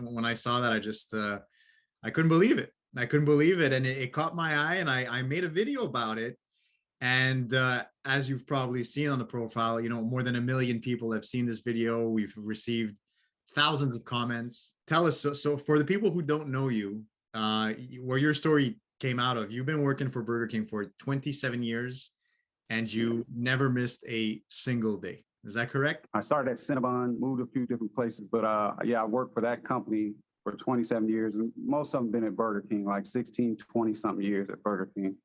when I saw that, I just I couldn't believe it. I couldn't believe it, and it caught my eye, and I made a video about it. And as you've probably seen on the profile, more than 1 million people have seen this video. We've received thousands of comments. Tell us, so for the people who don't know you, where your story came out of, you've been working for Burger King for 27 years and you never missed a single day. Is that correct? I started at Cinnabon, moved a few different places, but yeah, I worked for that company for 27 years, and most of them been at Burger King, like 16, 20 something years at Burger King.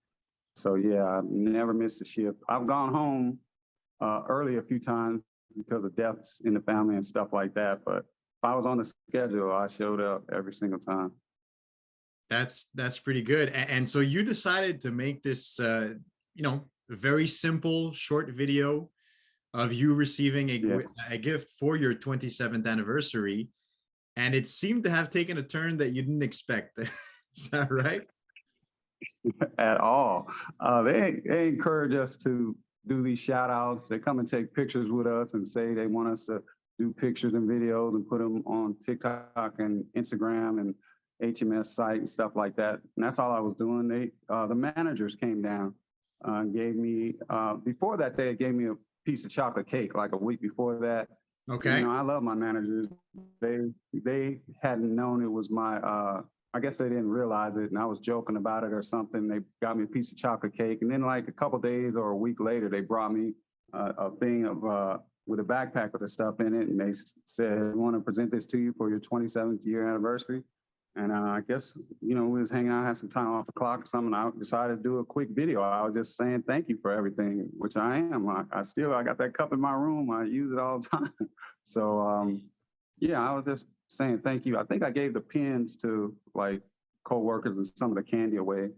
So yeah, I never missed a shift. I've gone home early a few times because of deaths in the family and stuff like that, but if I was on the schedule, I showed up every single time. That's pretty good. And so you decided to make this, very simple, short video of you receiving a gift for your 27th anniversary. And it seemed to have taken a turn that you didn't expect. Is that right? At all. They encourage us to do these shout outs. They come and take pictures with us and say they want us to do pictures and videos and put them on TikTok and Instagram and HMS site and stuff like that. And that's all I was doing. The managers came down and gave me, before that, they gave me a piece of chocolate cake like a week before that. Okay. I love my managers. They hadn't known it was my, I guess they didn't realize it, and I was joking about it or something. They got me a piece of chocolate cake, and then like a couple days or a week later, they brought me a thing of with a backpack with the stuff in it, and they said, "We want to present this to you for your 27th year anniversary." And I guess we was hanging out, had some time off the clock or something. I decided to do a quick video. I was just saying thank you for everything, which I am. I got that cup in my room. I use it all the time. So yeah, I was just saying thank you. I think I gave the pins to like co-workers and some of the candy away.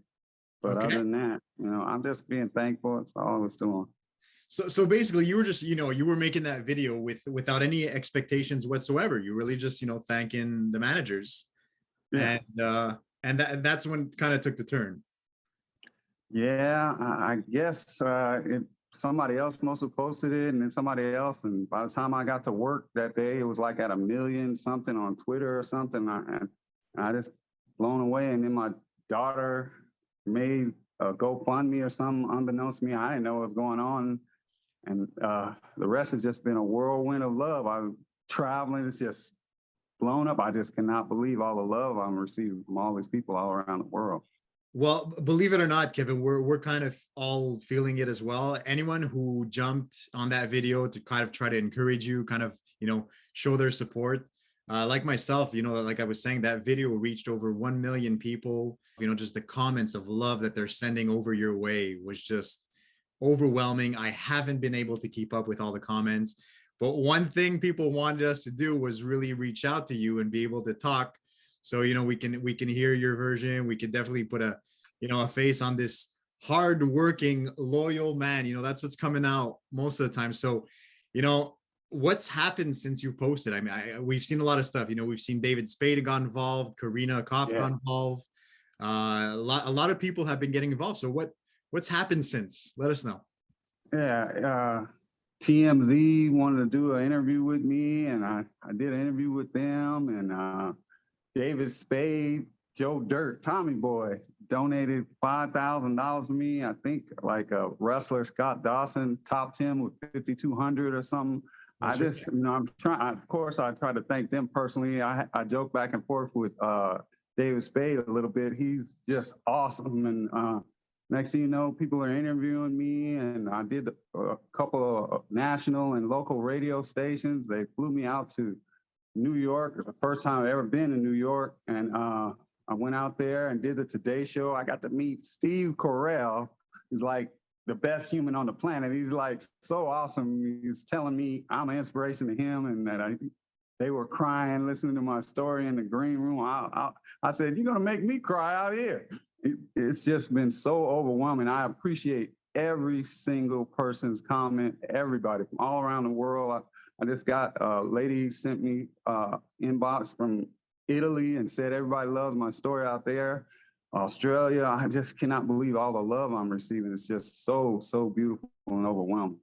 But other than that, I'm just being thankful. That's all I was doing. So basically you were just, you were making that video without any expectations whatsoever. You really just, thanking the managers. Yeah. And that's when kind of took the turn. Yeah, I guess somebody else must have posted it, and then somebody else. And by the time I got to work that day, it was like at 1 million something on Twitter or something. And I just blown away. And then my daughter made a GoFundMe or something, unbeknownst to me. I didn't know what was going on. And the rest has just been a whirlwind of love. I'm traveling. It's just blown up. I just cannot believe all the love I'm receiving from all these people all around the world. Well, believe it or not, Kevin, we're kind of all feeling it as well. Anyone who jumped on that video to kind of try to encourage you, kind of, show their support, like myself, like I was saying, that video reached over 1 million people. Just the comments of love that they're sending over your way was just overwhelming. I haven't been able to keep up with all the comments. But one thing people wanted us to do was really reach out to you and be able to talk. So, we can hear your version. We can definitely put a face on this hardworking, loyal man. That's what's coming out most of the time. So, what's happened since you posted? I mean, we've seen a lot of stuff. We've seen David Spade got involved, Karina Kopp got involved. A lot of people have been getting involved. So what's happened since? Let us know. Yeah. TMZ wanted to do an interview with me, and I did an interview with them. And David Spade, Joe Dirt, Tommy Boy donated $5,000 to me. I think like a wrestler, Scott Dawson, topped him with 5,200 or something. That's I'm trying. Of course, I try to thank them personally. I joke back and forth with David Spade a little bit. He's just awesome. And next thing you know, people are interviewing me, and I did a couple of national and local radio stations. They flew me out to New York. It was the first time I've ever been in New York. And I went out there and did the Today Show. I got to meet Steve Carell. He's like the best human on the planet. He's like so awesome. He's telling me I'm an inspiration to him, and that they were crying, listening to my story in the green room. I said, "You're going to make me cry out here." It's just been so overwhelming. I appreciate every single person's comment, everybody from all around the world. I just got a lady sent me inbox from Italy and said everybody loves my story out there. Australia, I just cannot believe all the love I'm receiving. It's just so beautiful and overwhelming.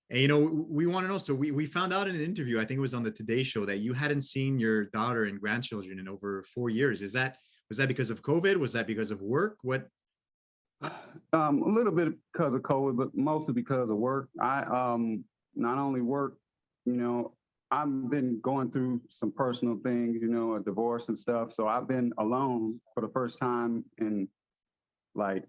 And we want to know. So we found out in an interview, I think it was on the Today Show, that you hadn't seen your daughter and grandchildren in over 4 years. Was that because of COVID? Was that because of work? What? A little bit because of COVID, but mostly because of work. I not only work, you know, I've been going through some personal things, you know, a divorce and stuff. So I've been alone for the first time in like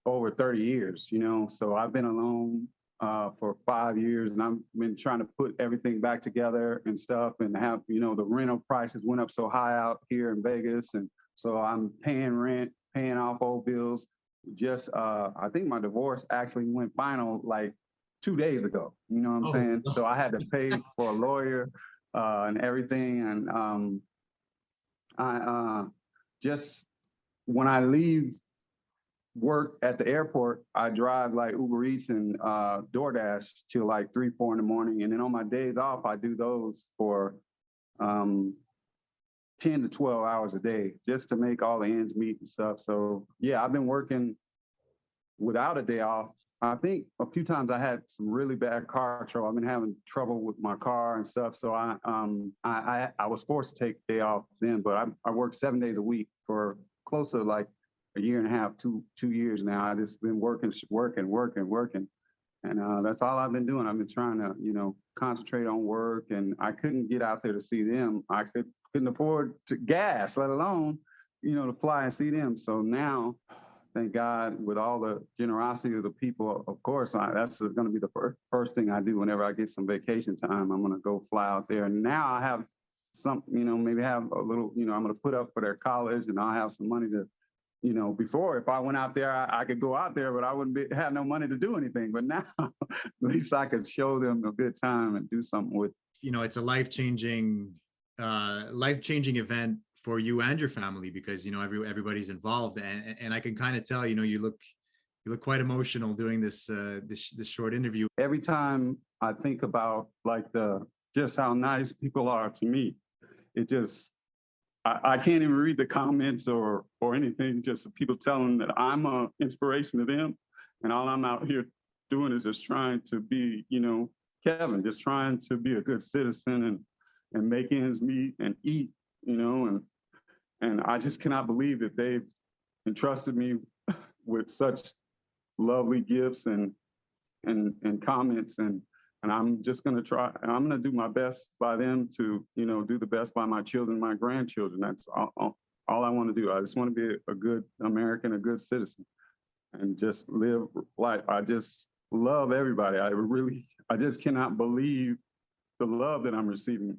over 30 years, you know. So I've been alone for 5 years, and I've been trying to put everything back together and stuff, and have, you know, the rental prices went up so high out here in Vegas, and so I'm paying rent, paying off old bills. Just I think my divorce actually went final like 2 days ago. You know what I'm Oh, saying? So I had to pay for a lawyer and everything, and I just when I leave work at the airport, I drive like Uber Eats and DoorDash till like 3, 4 in the morning. And then on my days off, I do those for 10 to 12 hours a day just to make all the ends meet and stuff. So yeah, I've been working without a day off. I think a few times I had some really bad car trouble. I've been having trouble with my car and stuff. So I was forced to take a day off then, but I worked 7 days a week for close to like a year and a half, 2 years now. I just been working. And that's all I've been doing. I've been trying to, you know, concentrate on work, and I couldn't get out there to see them. I couldn't afford to gas, let alone, you know, to fly and see them. So now, thank God, with all the generosity of the people, of course, that's going to be the first thing I do whenever I get some vacation time. I'm going to go fly out there. And now I have some, you know, maybe have a little, you know, I'm going to put up for their college, and I'll have some money to, you know, before, if I went out there, I could go out there, but I wouldn't have no money to do anything. But now, at least I could show them a good time and do something with. You know, it's a life-changing event for you and your family, because, you know, everybody's involved, and I can kind of tell, you know, you look quite emotional doing this this short interview. Every time I think about like just how nice people are to me, it just, I can't even read the comments or anything, just people telling that I'm an inspiration to them. And all I'm out here doing is just trying to be, you know, Kevin, just trying to be a good citizen and make ends meet and eat, you know, and I just cannot believe that they've entrusted me with such lovely gifts and comments, and I'm just going to try. I'm going to do my best by them to, you know, do the best by my children, my grandchildren. That's all I want to do. I just want to be a good American, a good citizen, and just live life. I just love everybody. I just cannot believe the love that I'm receiving.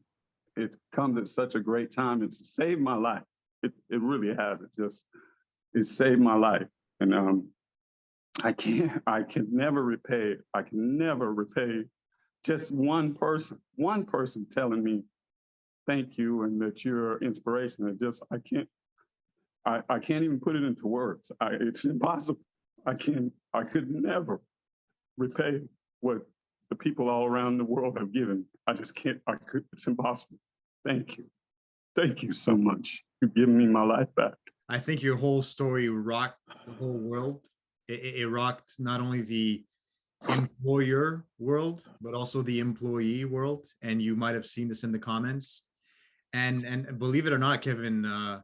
It comes at such a great time. It's saved my life. It really has. It saved my life. And I can never repay just one person telling me thank you and that you're inspiration. I can't even put it into words. It's impossible. I could never repay what the people all around the world have given. It's impossible. Thank you. Thank you so much. You've given me my life back. I think your whole story rocked the whole world. It rocked not only the employer world, but also the employee world. And you might have seen this in the comments. And believe it or not, Kevin,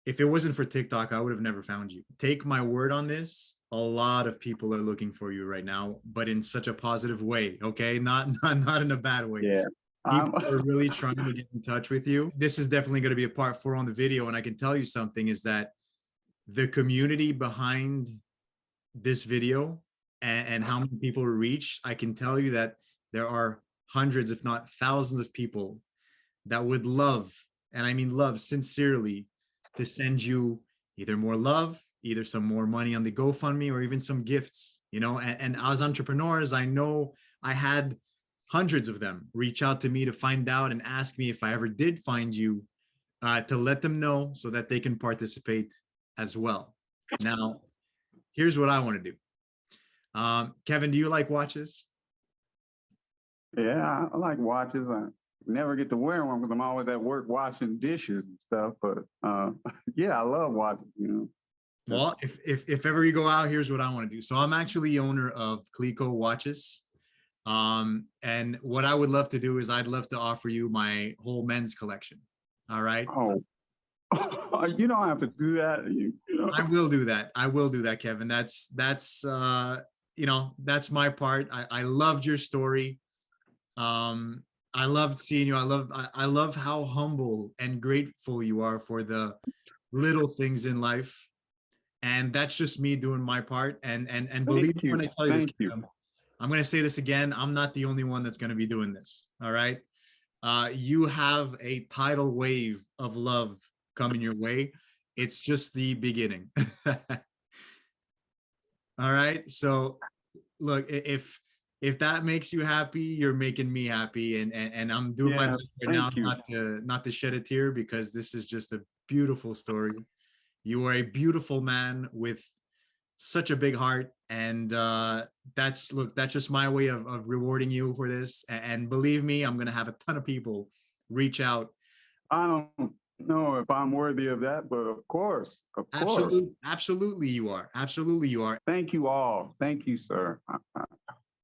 if it wasn't for TikTok, I would have never found you. Take my word on this. A lot of people are looking for you right now, but in such a positive way. Okay, not in a bad way. Yeah. People are really trying to get in touch with you. This is definitely going to be a part 4 on the video. And I can tell you something is that the community behind this video and how many people were reached, I can tell you that there are hundreds, if not thousands of people that would love, and I mean love sincerely, to send you either more love, either some more money on the GoFundMe, or even some gifts, you know. And as entrepreneurs, I know I had hundreds of them reach out to me to find out and ask me if I ever did find you, to let them know so that they can participate as well. Now, here's what I want to do. Kevin, do you like watches? Yeah, I like watches. I never get to wear one because I'm always at work washing dishes and stuff. But yeah, I love watches, you know. Well, if ever you go out, here's what I want to do. So I'm actually owner of Coleco Watches. And what I would love to do is I'd love to offer you my whole men's collection. All right. Oh, you don't have to do that. You know. I will do that. I will do that, Kevin. That's my part. I loved your story. Um, I loved seeing you. I love how humble and grateful you are for the little things in life. And that's just me doing my part. And believe me Thank when you. I tell you this, Thank you. Kevin, I'm going to say this again. I'm not the only one that's going to be doing this. All right. You have a tidal wave of love coming your way. It's just the beginning. All right. So look, if that makes you happy, you're making me happy. And I'm doing my Yeah. best right now Thank you. not to shed a tear, because this is just a beautiful story. You are a beautiful man with such a big heart. And that's just my way of rewarding you for this. And believe me, I'm gonna have a ton of people reach out. I don't know if I'm worthy of that, but of course, of course. Absolutely you are. Absolutely you are. Thank you all. Thank you, sir.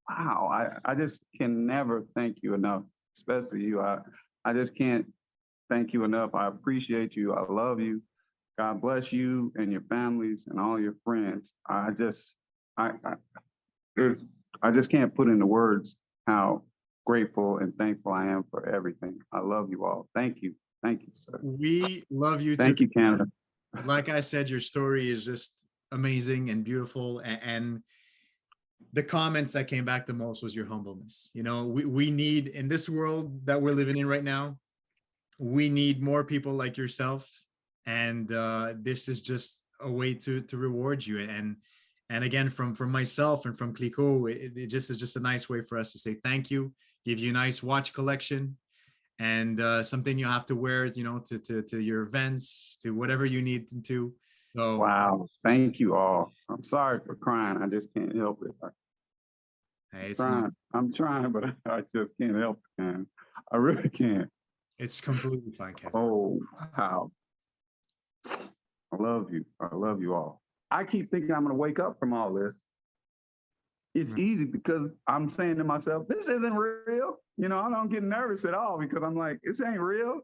Wow. I just can never thank you enough, especially you. I just can't thank you enough. I appreciate you. I love you. God bless you and your families and all your friends. I, I, there's, I just can't put into words how grateful and thankful I am for everything. I love you all. Thank you. Thank you, sir. We love you too. Thank you, Canada. Like I said, your story is just amazing and beautiful. And the comments that came back the most was your humbleness. We need, in this world that we're living in right now, we need more people like yourself. And this is just a way to reward you. And again, from myself and from Clicquot, it just is just a nice way for us to say thank you, give you a nice watch collection, and something you have to wear, to your events, to whatever you need to. So Wow. Thank you all. I'm sorry for crying. I just can't help it. hey, I'm trying, but I just can't help it, man. I really can't. it's completely fine, Kevin. Oh, wow. I love you. I love you all. I keep thinking I'm going to wake up from all this. It's easy because I'm saying to myself, this isn't real. I don't get nervous at all because I'm like, this ain't real.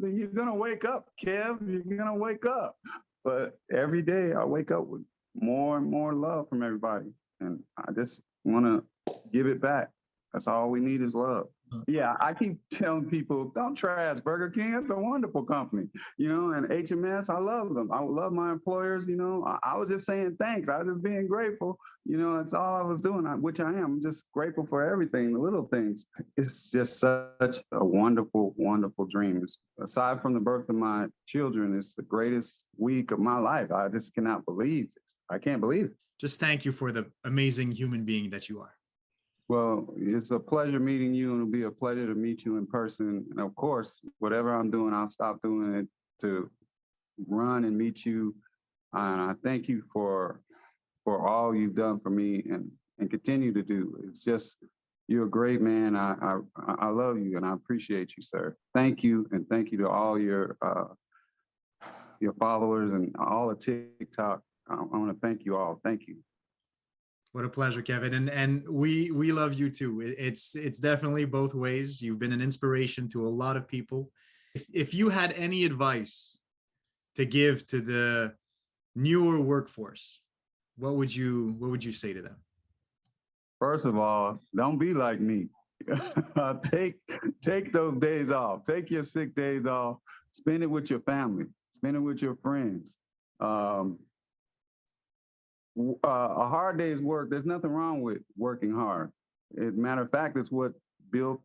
You're going to wake up, Kev. You're going to wake up. But every day I wake up with more and more love from everybody. And I just want to give it back. That's all we need is love. Yeah, I keep telling people, don't trash Burger King. It's a wonderful company, and HMS, I love them. I love my employers, I was just saying thanks. I was just being grateful. That's all I was doing, which I am. I'm just grateful for everything, the little things. It's just such a wonderful, wonderful dream. Aside from the birth of my children, it's the greatest week of my life. I just cannot believe this. I can't believe it. Just thank you for the amazing human being that you are. Well, it's a pleasure meeting you, and it'll be a pleasure to meet you in person. And of course, whatever I'm doing, I'll stop doing it to run and meet you. And I thank you for all you've done for me and continue to do. It's just, you're a great man. I love you and I appreciate you, sir. Thank you, and thank you to all your followers and all of TikTok. I want to thank you all. Thank you. What a pleasure, Kevin. And we love you too. It's definitely both ways. You've been an inspiration to a lot of people. If you had any advice to give to the newer workforce, what would you say to them? First of all, don't be like me. Take those days off. Take your sick days off. Spend it with your family. Spend it with your friends. A hard day's work, there's nothing wrong with working hard. As a matter of fact, it's what built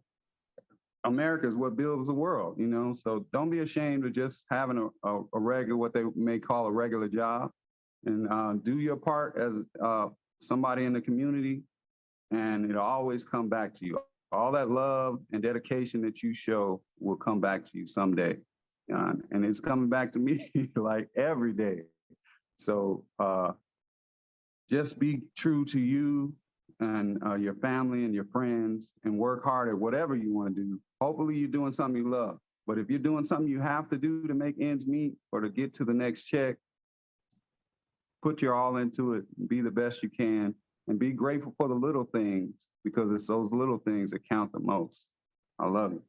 America, is what builds the world, So don't be ashamed of just having a regular, what they may call a regular job, and do your part as somebody in the community, and it'll always come back to you. All that love and dedication that you show will come back to you someday. And it's coming back to me like every day. So, just be true to you and your family and your friends, and work hard at whatever you want to do. Hopefully you're doing something you love. But if you're doing something you have to do to make ends meet or to get to the next check, put your all into it, be the best you can, and be grateful for the little things because it's those little things that count the most. I love it.